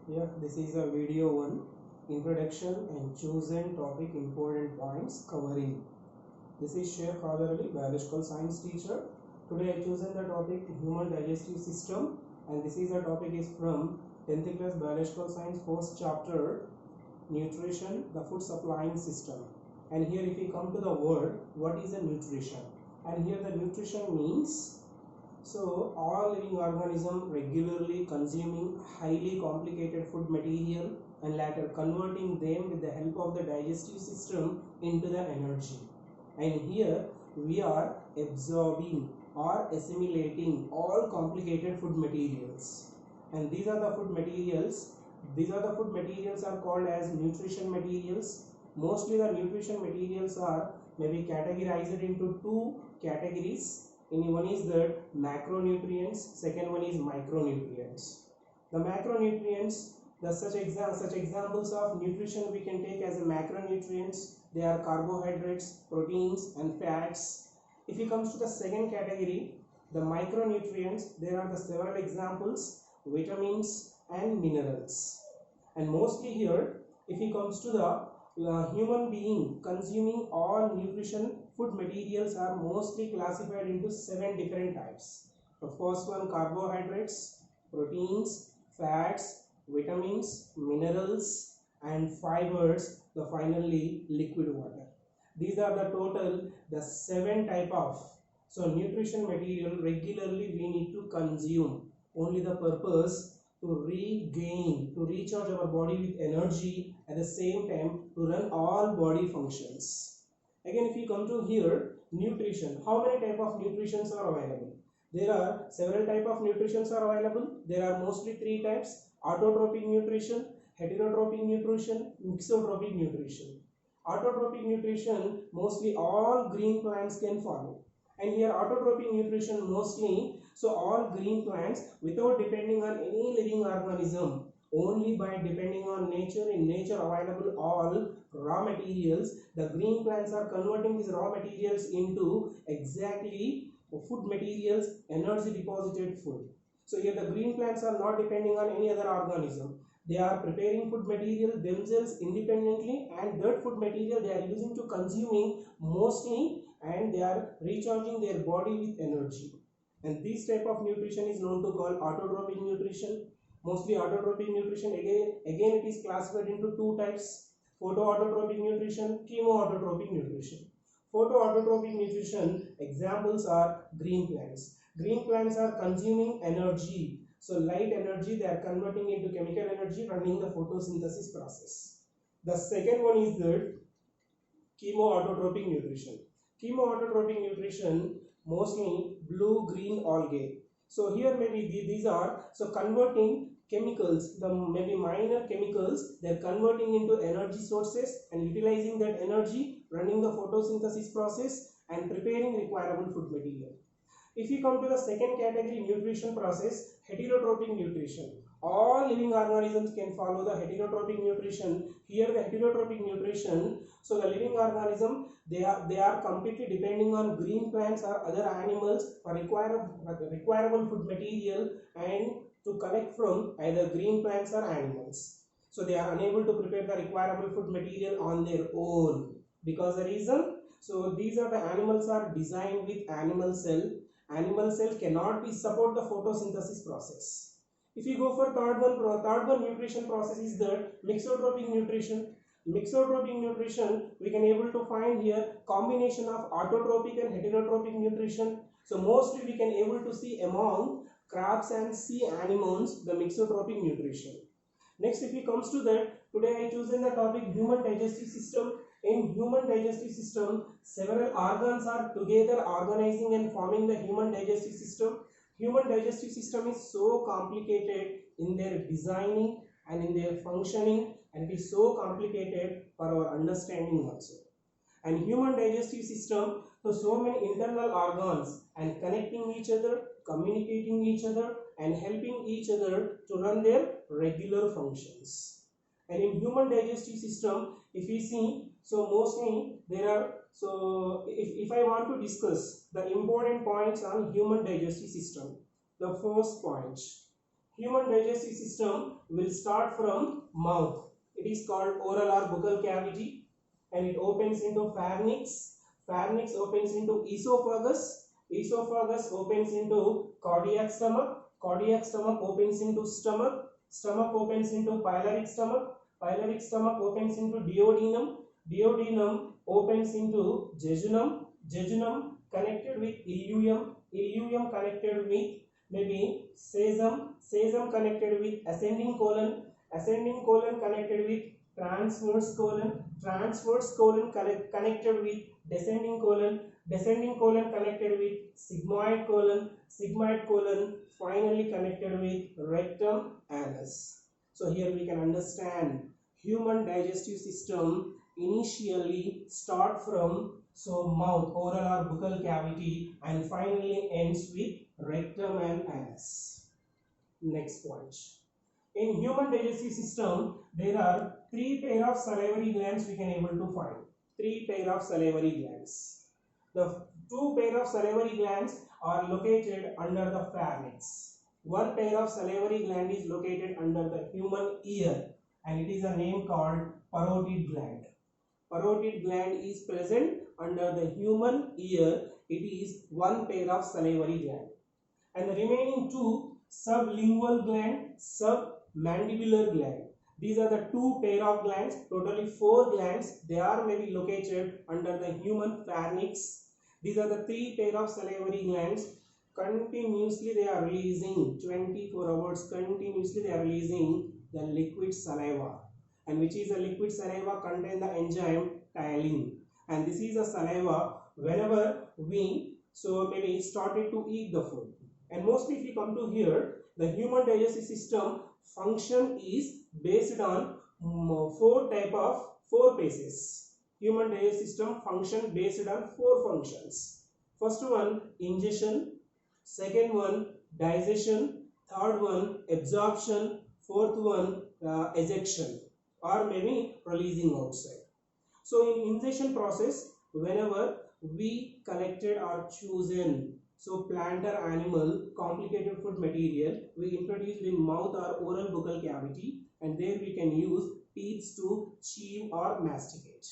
Yeah, this is a video 1, introduction and chosen topic important points covering. This is Sheikh Khader Ali, biological science teacher. Today I chosen the topic human digestive system, and this is the topic is from 10th class biological science first chapter, nutrition, the food supplying system. And here if we come to the word, what is a nutrition? And here the nutrition means all living organisms regularly consuming highly complicated food material and later converting them with the help of the digestive system into the energy. And here we are absorbing or assimilating all complicated food materials. And these are the food materials. These are the food materials are called as nutrition materials. Mostly the nutrition materials are maybe categorized into two categories. And one is the macronutrients, second one is micronutrients. The macronutrients, such examples of nutrition we can take as a macronutrients. They are carbohydrates, proteins and fats. If it comes to the second category, the micronutrients, there are the several examples, vitamins and minerals. And mostly here, if it comes to the human being consuming all nutrition food materials are mostly classified into 7 different types. The first one, carbohydrates, proteins, fats, vitamins, minerals and fibers, the finally liquid water. These are the total the 7 type of nutrition material regularly we need to consume, only the purpose to regain, to recharge our body with energy, at the same time to run all body functions. Again, if we come to here, nutrition, how many type of nutritions are available? There are several type of nutritions are available. There are mostly 3 types: autotrophic nutrition, heterotrophic nutrition, mixotrophic nutrition. Autotrophic nutrition, mostly all green plants can follow. And here autotrophic nutrition mostly, all green plants without depending on any living organism, only by depending on nature. In nature available all raw materials, the green plants are converting these raw materials into exactly food materials, energy deposited food. So here the green plants are not depending on any other organism. They are preparing food material themselves independently, and that food material they are using to consuming mostly, and they are recharging their body with energy. And this type of nutrition is known to call autotrophic nutrition. Mostly autotrophic nutrition, again it is classified into 2 types: photoautotropic nutrition, chemoautotropic nutrition. Photoautotropic nutrition examples are green plants. Green plants are consuming energy, so light energy they are converting into chemical energy, running the photosynthesis process. The second one is the chemoautotropic nutrition. Chemoautotropic nutrition, mostly blue green algae. So here maybe these are converting chemicals, the maybe minor chemicals, they are converting into energy sources and utilizing that energy, running the photosynthesis process and preparing requirable food material. If you come to the second category, nutrition process, heterotrophic nutrition. All living organisms can follow the heterotrophic nutrition. Here the heterotrophic nutrition, the living organism, they are completely depending on green plants or other animals for requirable food material and to collect from either green plants or animals. So they are unable to prepare the requirable food material on their own. Because the reason, these are the animals are designed with animal cell. Animal cell cannot be support the photosynthesis process. If you go for third one nutrition process is the mixotrophic nutrition. Mixotrophic nutrition, we can able to find here combination of autotrophic and heterotrophic nutrition. So mostly we can able to see among crabs and sea anemones the mixotrophic nutrition. Next, if it comes to that, today I chosen the topic human digestive system. In human digestive system, several organs are together organizing and forming the human digestive system. Human digestive system is so complicated in their designing and in their functioning, and it is so complicated for our understanding also. And human digestive system, so many internal organs and connecting each other, communicating each other and helping each other to run their regular functions. And in human digestive system, if we see, mostly there are, if I want to discuss the important points on human digestive system, the first point, Human digestive system will start from mouth. It is called oral or buccal cavity, and it opens into pharynx. Pharynx opens into esophagus. Esophagus opens into cardiac stomach. Cardiac stomach opens into stomach. Stomach opens into pyloric stomach. Pyloric stomach opens into duodenum. Duodenum opens into jejunum. Jejunum connected with ileum. Ileum connected with maybe sesum. Sesum connected with ascending colon. Ascending colon connected with transverse colon. Transverse colon connected with descending colon. Descending colon connected with sigmoid colon. Sigmoid colon finally connected with rectum anus. So here we can understand human digestive system initially start from mouth, oral or buccal cavity, and finally ends with rectum and anus. Next point. In human digestive system, there are three pair of salivary glands we can able to find. Three pair of salivary glands. The two pair of salivary glands are located under the pharynx. One pair of salivary gland is located under the human ear, and it is a name called parotid gland. Parotid gland is present under the human ear. It is one pair of salivary gland, and the remaining two sublingual gland, submandibular gland. These are the two pair of glands, totally four glands. They are maybe located under the human pharynx. These are the three pair of salivary glands. Continuously they are releasing 24 hours. Continuously they are releasing the liquid saliva, and which is a liquid saliva contain the enzyme tyalin, and this is a saliva whenever we maybe started to eat the food. And mostly if we come to here, the human digestive system function is based on four phases. Human digestive system function based on four functions. First one, ingestion. Second one, digestion. Third one, absorption. Fourth one, ejection, or maybe releasing outside. So in ingestion process, whenever we collected or chosen plant or animal complicated food material, we introduced in mouth or oral buccal cavity, and there we can use teeth to chew or masticate.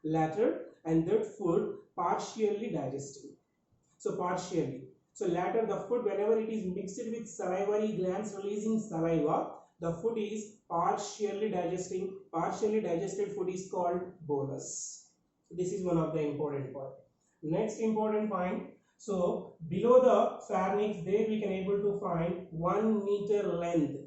Later, and that food partially digesting. So partially. So later the food, whenever it is mixed with salivary glands releasing saliva, the food is partially digesting. Partially digested food is called bolus. This is one of the important point. Next important point. So below the pharynx, there we can able to find 1 meter length.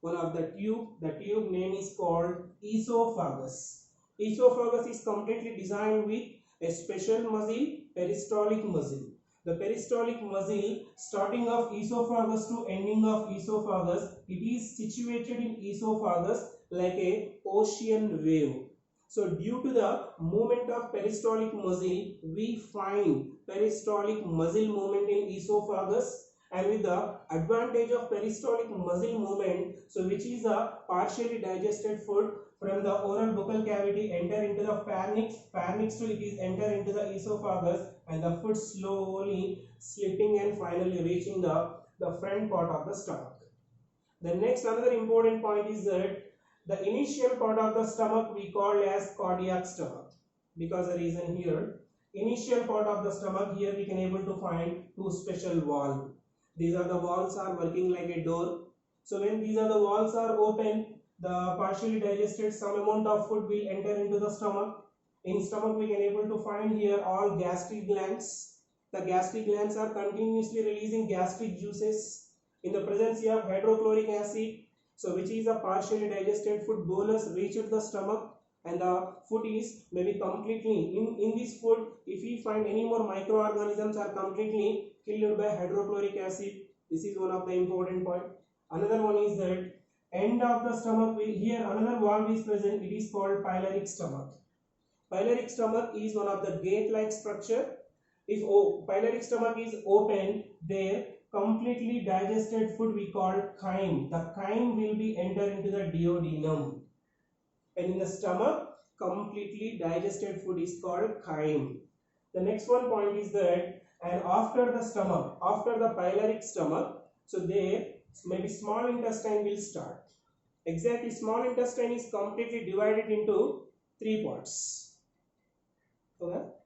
One of the tube. The tube name is called esophagus. Esophagus is completely designed with a special muscle, peristaltic muscle. The peristaltic muscle starting of esophagus to ending of esophagus, it is situated in esophagus like a ocean wave. So due to the movement of peristaltic muscle, we find peristaltic muscle movement in esophagus, and with the advantage of peristaltic muscle movement, so which is a partially digested food from the oral buccal cavity enter into the pharynx to it is enter into the esophagus, and the food slowly slipping and finally reaching the front part of the stomach. The next another important point is that the initial part of the stomach we call as cardiac stomach, because the reason here, initial part of the stomach, here we can able to find two special valves. These are the valves are working like a door. So when these are the valves are open, the partially digested some amount of food will enter into the stomach. In stomach we can able to find here all gastric glands. The gastric glands are continuously releasing gastric juices in the presence of hydrochloric acid. So which is a partially digested food, bolus reached the stomach, and the food is maybe completely in this food. If we find any more microorganisms are completely killed by hydrochloric acid. This is one of the important point. Another one is that end of the stomach, here another valve is present. It is called pyloric stomach. Pyloric stomach is one of the gate-like structure. If pyloric stomach is open, there completely digested food we call chyme. The chyme will be enter into the duodenum, and in the stomach completely digested food is called chyme. The next one point is that, and after the stomach, after the pyloric stomach, so there maybe small intestine will start. Exactly, small intestine is completely divided into three parts. Okay,